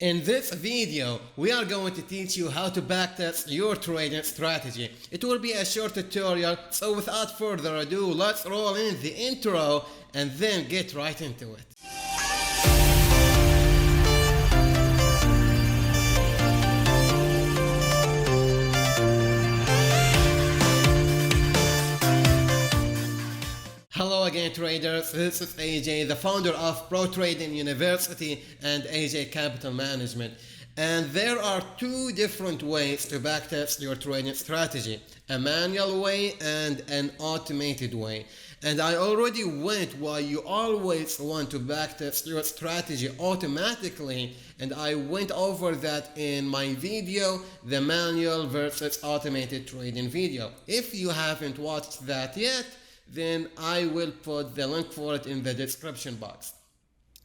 In this video, we are going to teach you how to backtest your trading strategy. It will be a short tutorial, so without further ado, let's roll in the intro and then get right into it. Hello again traders, this is AJ, the founder of Pro Trading University and AJ Capital Management. And there are two different ways to backtest your trading strategy, a manual way and an automated way. And I already went why you always want to backtest your strategy automatically, and I went over that in my video, the manual versus automated trading video. If you haven't watched that yet, then I will put the link for it in the description box.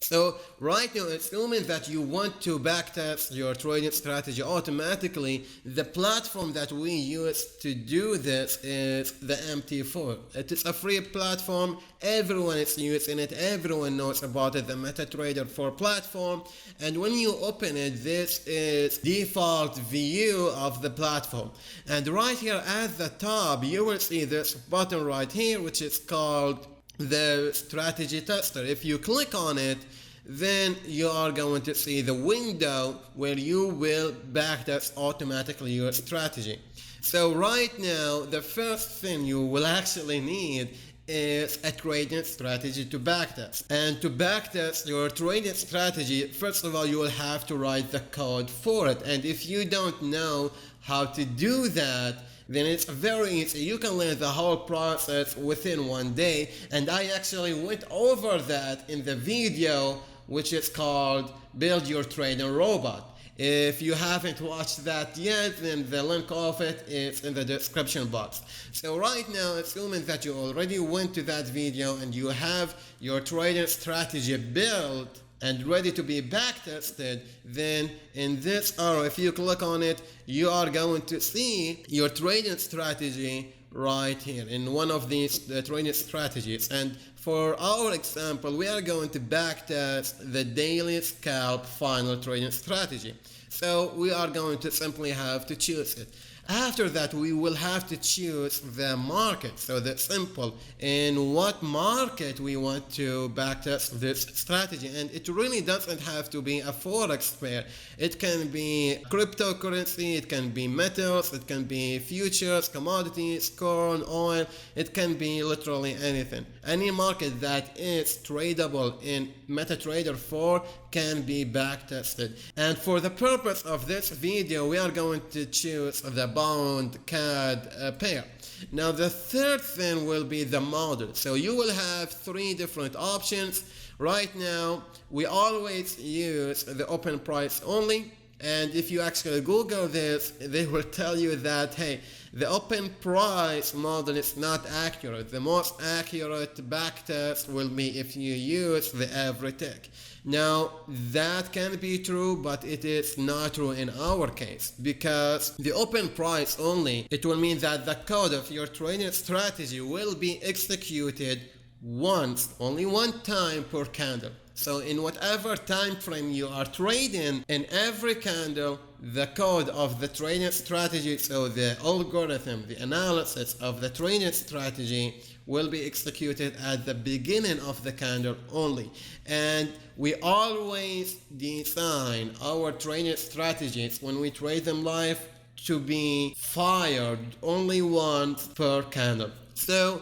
So right now, assuming that you want to backtest your trading strategy automatically, the platform that we use to do this is the MT4. It is a free platform, everyone is using it, everyone knows about it, the MetaTrader 4 platform. And when you open it, this is default view of the platform. And right here at the top, you will see this button right here, which is called the strategy tester. If you click on it, then you are going to see the window where you will backtest automatically your strategy. So right now, the first thing you will actually need is a trading strategy to backtest. And to backtest your trading strategy, first of all, you will have to write the code for it. And if you don't know how to do that, then it's very easy. You can learn the whole process within one day. And I actually went over that in the video, which is called Build Your Trading Robot. If you haven't watched that yet, then the link of it is in the description box. So right now, assuming that you already went to that video and you have your trading strategy built and ready to be backtested, then in this arrow, if you click on it, you are going to see your trading strategy right here in one of these trading strategies. And for our example, we are going to backtest the daily scalp final trading strategy. So we are going to simply have to choose it. After that, we will have to choose the market. So that's simple. In what market we want to backtest this strategy. And it really doesn't have to be a Forex pair. It can be cryptocurrency, it can be metals, it can be futures, commodities, corn, oil. It can be literally anything. Any market that is tradable in MetaTrader 4 can be backtested. And for the purpose of this video, we are going to choose the bond CAD pair. Now the third thing will be the model. So you will have three different options. Right now, we always use the open price only. And if you actually Google this, they will tell you that, hey, the open price model is not accurate. The most accurate backtest will be if you use the average tick. Now, that can be true, but it is not true in our case, because the open price only, it will mean that the code of your trading strategy will be executed once, only one time per candle. So in whatever time frame you are trading, in every candle, the code of the trading strategy, so the algorithm, the analysis of the trading strategy will be executed at the beginning of the candle only. And we always design our trading strategies when we trade them live to be fired only once per candle. So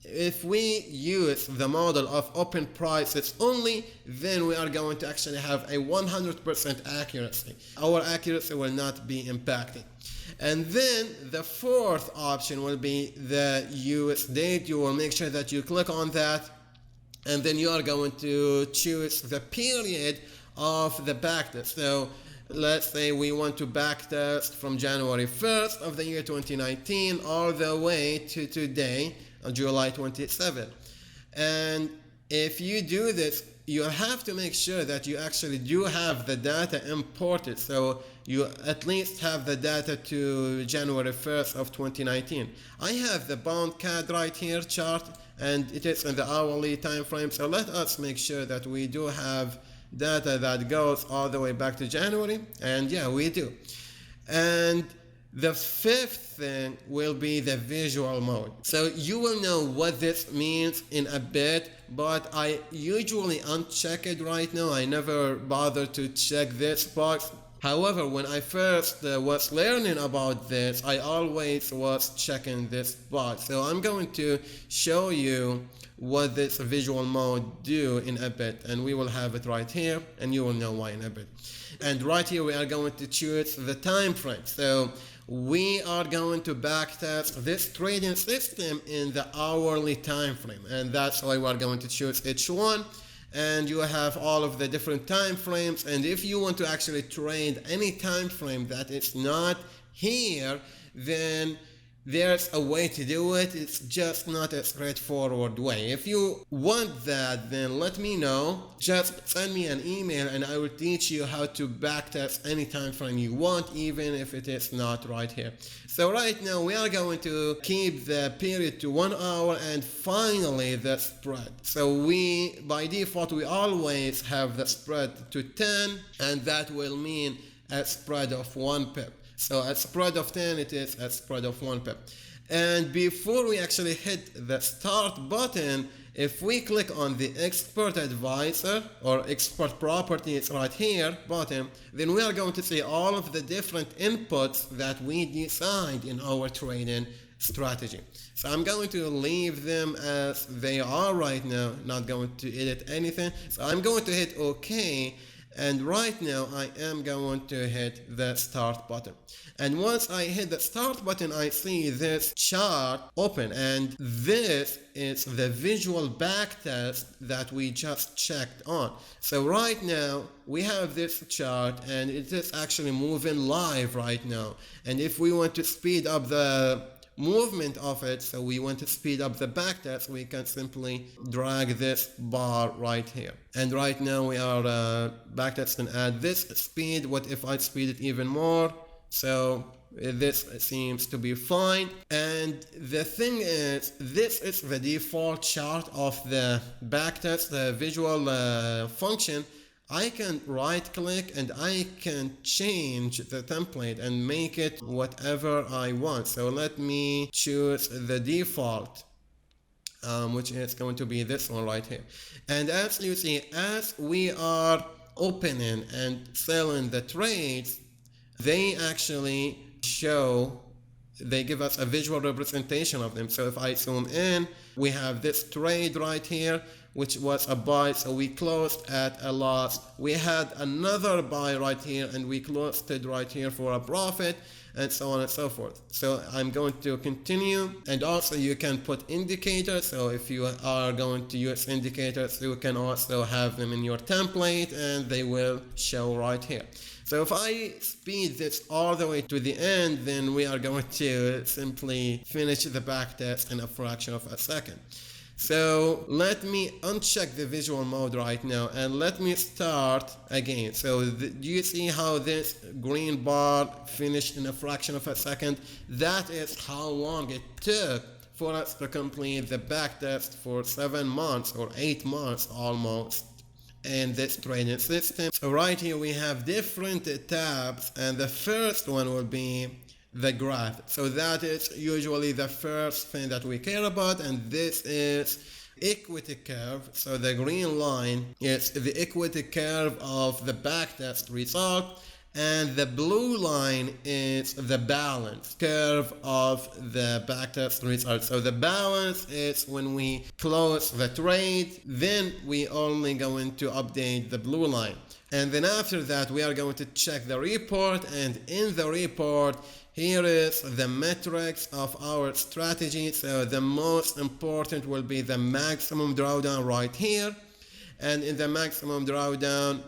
if we use the model of open prices only, then we are going to actually have a 100% accuracy. Our accuracy will not be impacted. And then the fourth option will be the US date. You will make sure that you click on that, and then you are going to choose the period of the backtest. So let's say we want to backtest from January 1st of the year 2019 all the way to today, on July 27th. And if you do this, you have to make sure that you actually do have the data imported. So you at least have the data to January 1st of 2019. I have the bond CAD right here chart, and it is in the hourly time frame. So let us make sure that we do have data that goes all the way back to January? And yeah, we do. And the fifth thing will be the visual mode. So you will know what this means in a bit, but I usually uncheck it right now. I never bother to check this box. However, when I first was learning about this, I always was checking this box. So I'm going to show you what this visual mode do in a bit, and we will have it right here, and you will know why in a bit. And right here we are going to choose the time frame. So we are going to backtest this trading system in the hourly time frame, and that's why we are going to choose each one. And you have all of the different time frames, and if you want to actually trade any time frame that is not here, then there's a way to do it. It's just not a straightforward way. If you want that, then let me know. Just send me an email and I will teach you how to backtest any time frame you want, even if it is not right here. So right now we are going to keep the period to 1 hour, and finally the spread. So by default we always have the spread to 10, and that will mean a spread of 1 pip. So a spread of 10, it is a spread of 1 pip. And before we actually hit the start button, if we click on the expert advisor or expert properties right here bottom, then we are going to see all of the different inputs that we decide in our trading strategy. So I'm going to leave them as they are right now, not going to edit anything. So I'm going to hit OK. And right now I am going to hit the start button. And once I hit the start button, I see this chart open, and this is the visual backtest that we just checked on. So right now we have this chart, and it is actually moving live right now. And if we want to speed up the movement of it, so we want to speed up the backtest, we can simply drag this bar right here. And right now we are backtesting at this speed. What if I speed it even more? So this seems to be fine. And the thing is, this is the default chart of the backtest, the visual function. I can right click and I can change the template and make it whatever I want. So let me choose the default, which is going to be this one right here. And as you see, as we are opening and selling the trades, they actually they give us a visual representation of them. So if I zoom in, we have this trade right here, which was a buy, so we closed at a loss. We had another buy right here, and we closed it right here for a profit, and so on and so forth. So I'm going to continue, and also you can put indicators. So if you are going to use indicators, you can also have them in your template, and they will show right here. So if I speed this all the way to the end, then we are going to simply finish the backtest in a fraction of a second. So let me uncheck the visual mode right now, and let me start again. So do you see how this green bar finished in a fraction of a second? That is how long it took for us to complete the backtest for 7 months or 8 months almost in this trading system. So right here we have different tabs, and the first one will be the graph. So that is usually the first thing that we care about, and this is equity curve. So the green line is the equity curve of the backtest result, and the blue line is the balance curve of the backtest result. So the balance is when we close the trade, then we only going to update the blue line. And then after that we are going to check the report, and in the report here is the metrics of our strategy. So the most important will be the maximum drawdown right here, and in the maximum drawdown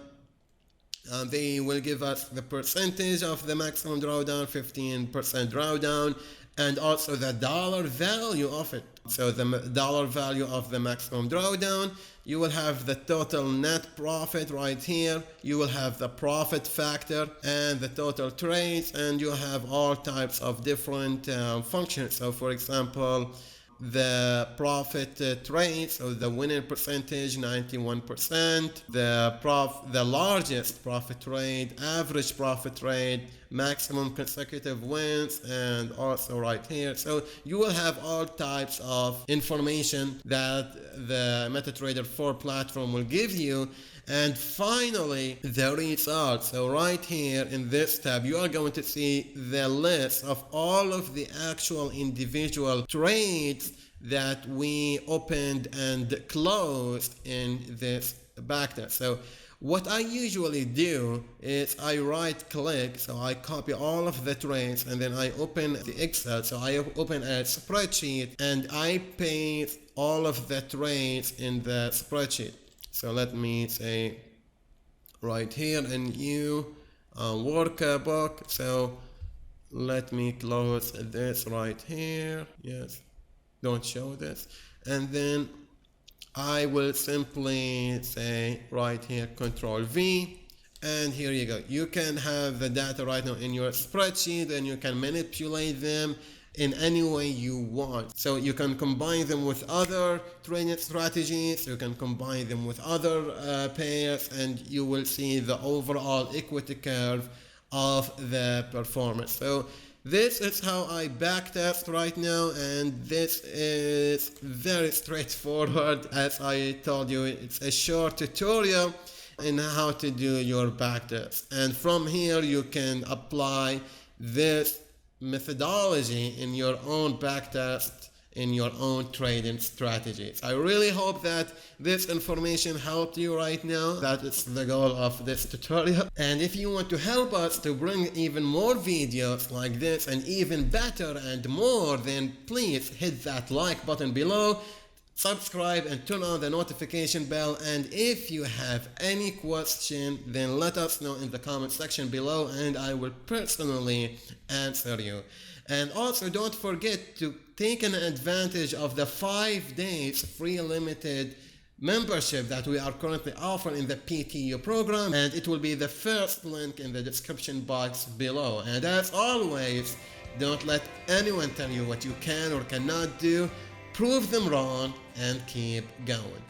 they will give us the percentage of the maximum drawdown, 15% drawdown, and also the dollar value of it. So the dollar value of the maximum drawdown, you will have the total net profit right here, you will have the profit factor and the total trades, and you have all types of different functions. So for example, the profit trades, so the winning percentage 91%, the largest profit trade, average profit trade, maximum consecutive wins, and also right here. So you will have all types of information that the MetaTrader 4 platform will give you. And finally, the results. So right here in this tab, you are going to see the list of all of the actual individual trades that we opened and closed in this backtest. So what I usually do is I right click, so I copy all of the trades, and then I open the Excel. So I open a spreadsheet and I paste all of the trades in the spreadsheet. So let me say right here a new workbook. So let me close this right here. Yes, don't show this. And then I will simply say right here Control V, and here you go. You can have the data right now in your spreadsheet and you can manipulate them in any way you want. So you can combine them with other trading strategies, you can combine them with other pairs, and you will see the overall equity curve of the performance. So this is how I backtest right now, and this is very straightforward. As I told you, it's a short tutorial in how to do your backtest. And from here you can apply this methodology in your own backtest, in your own trading strategies. I really hope that this information helped you right now. That is the goal of this tutorial. And if you want to help us to bring even more videos like this and even better and more, then please hit that like button below, subscribe and turn on the notification bell. And if you have any question, then let us know in the comment section below and I will personally answer you. And also don't forget to take an advantage of the 5 days free limited membership that we are currently offering in the PTU program, and it will be the first link in the description box below. And as always, don't let anyone tell you what you can or cannot do. Prove them wrong and keep going.